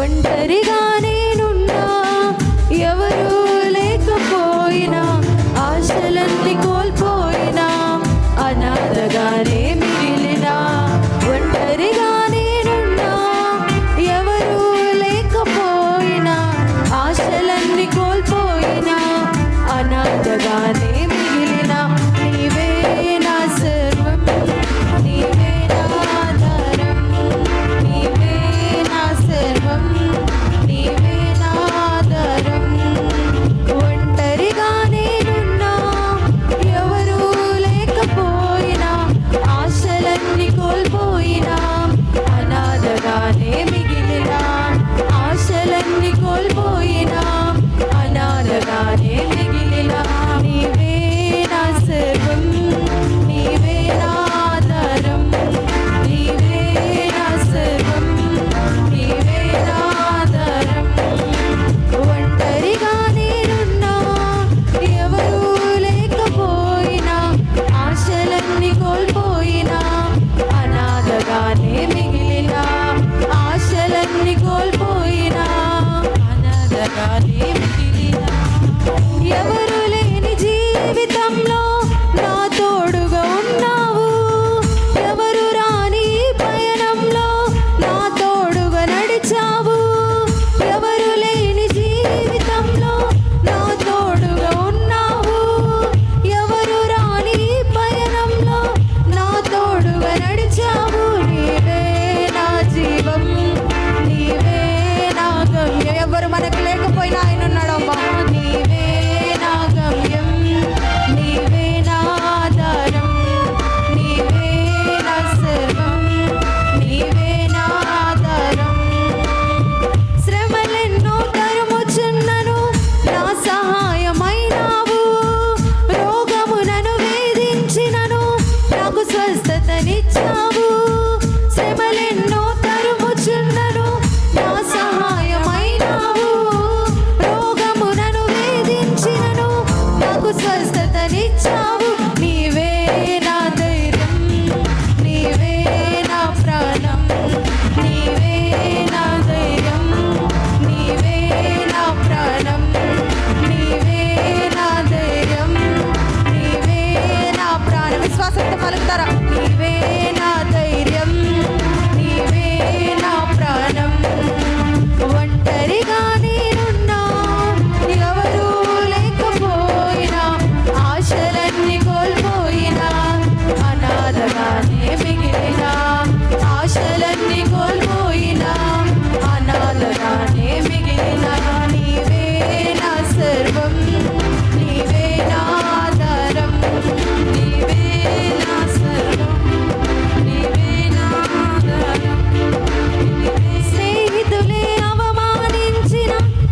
ఒంటరిగా నేనున్నా, ఎవరు లేకపోయినా, ఆశలన్నీ కోల్పోయినా, అనాథగానే మిగిలినా. ఒంటరిగా నేనున్నా, ఎవరు లేకపోయినా, ఆశలన్నీ కోల్పోయినా, అనాథగానే మిగిలినా. నీవే నా సర్వం, నీవే నా ఆధారం, నీవే నా సర్వం, నీవే నా ఆధారం. ఒంటరిగా నేనున్నా, ఎవరు లేకపోయినా, ఆశలన్నీ కోల్పోయినా, అనాథగానే మిగిలినా. ఆశలన్నీ కోల్పోయినా, అనాథగానే మిగిలినా. నీవే నా సర్వం, నీవే నా ఆధారం, నీవే నా సర్వం, నీవే నా ఆధారం. ఒంటరిగా నేనున్నా, ఎవరు లేకపోయినా, ఆశలన్నీ కోల్పోయినా, అనాథగానే మిగిలినా. ఆశలన్నీ కోల్పోయినా, అనాథగానే మిగిలినా. ఎవరు లేని జీవితంలో నా తోడుగా ఉన్నావు, ఎవరు రాని పయనంలో నా తోడుగా నడిచావు. ఎవరు లేని జీవితంలో నా తోడుగా ఉన్నావు, ఎవరు రాని పయనంలో నా తోడుగా నడిచావు. నీవే నా జీవం, నీవే నా గమ్యం. ఎవరు మనకు లేకపోయినా ఆయన ఉన్నాడమ్మా. నీవే నా గమ్యం, నీవే నా ఆధారం, నీవే నా సర్వం, నీవే నా ఆధారం. శ్రమలెన్నో తరుముచున్నను నా సహాయమైనావు, రోగము నన్ను వేధించినను నాకు స్వస్థతనిచ్చావు. శ్రమలెన్నో తరుముచున్నను నా సహాయమైనావు, రోగము నన్ను వేధించినను నాకు స్వస్థతనిచ్చావు. నీవే నా ధైర్యం, నీవే నా ప్రాణం, నీవే నా ధైర్యం, నీవే నా ప్రాణం, నీవే నా ధైర్యం, నీవే నా ప్రాణం. విశ్వాసంతో పలుకుతారా? నీవే నా ధైర్యం, నీవే నా ప్రాణం. ఒంటరిగా నేనున్నా, ఎవరు లేకపోయినా, ఆశలన్నీ కోల్పోయినా, అనాథగానే మిగిలినా. ఆశలన్నీ కోల్పోయినా, అనాథగానే మిగిలినా. నీవే నా సర్వం, నీవే నా ఆధారం, నీవే నా సర్వం, నీవే నా ఆధారం. స్నేహితులే అవమానించిన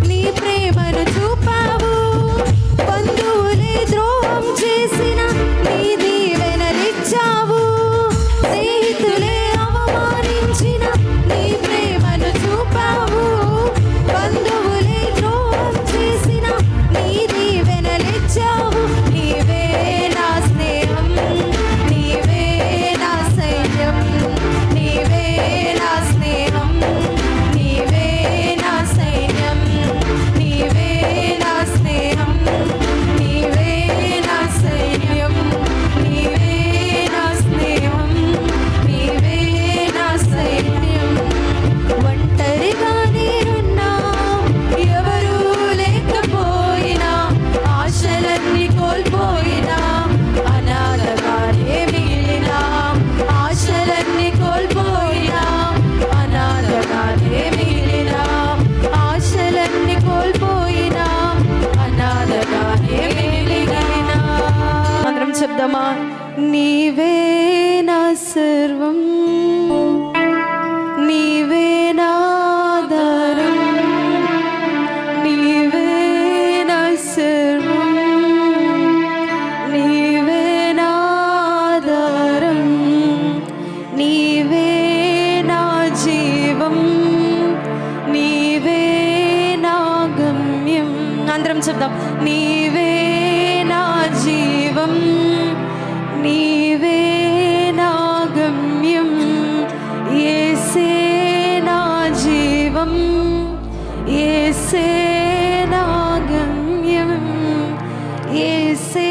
నీ ప్రేమను చూపావు, బంధువులే ద్రోహం చేసిన నీ దీవెనలిచ్చావు. స్నేహితులే అవమానించిన నీ ప్రేమను చూపావు, బంధువులే ద్రోహం చేసిన నీ దీవెనలిచ్చావు. నీవే నా స్నేహం, నీవే నా సైన్యం, నీవే నా స్నేహం, నీవే నా సైన్యం, నీవే నా స్నేహం, నీవే నా సైన్యం, నీవే నా స్నేహం, నీవే నా సైన్యం. ఒంటరిగా నేనున్నా, ఎవరు లేకపోయినా, ఆశలన్నీ కోల్పోయినా, అనాథగానే మిగిలినా. ఆశలన్నీ కోల్పోయినా, అనాథగానే మిగిలినా. ఆశలన్నీ కోల్పోయినా, అనాథగానే మిగిలినా. అందరం చెప్దామా? నీవే నా సర్వం, నీవే నా ఆధారం, నీవే నా సర్వం, నీవే నా ఆధారం, నీవే నా జీవం, నీవే నా గమ్యం. అందరం చెప్దాం. నీవే నా జీవం, నీవే నా గమ్యం, యేసే నా జీవం. యేసే నా గమ్యం, యేసే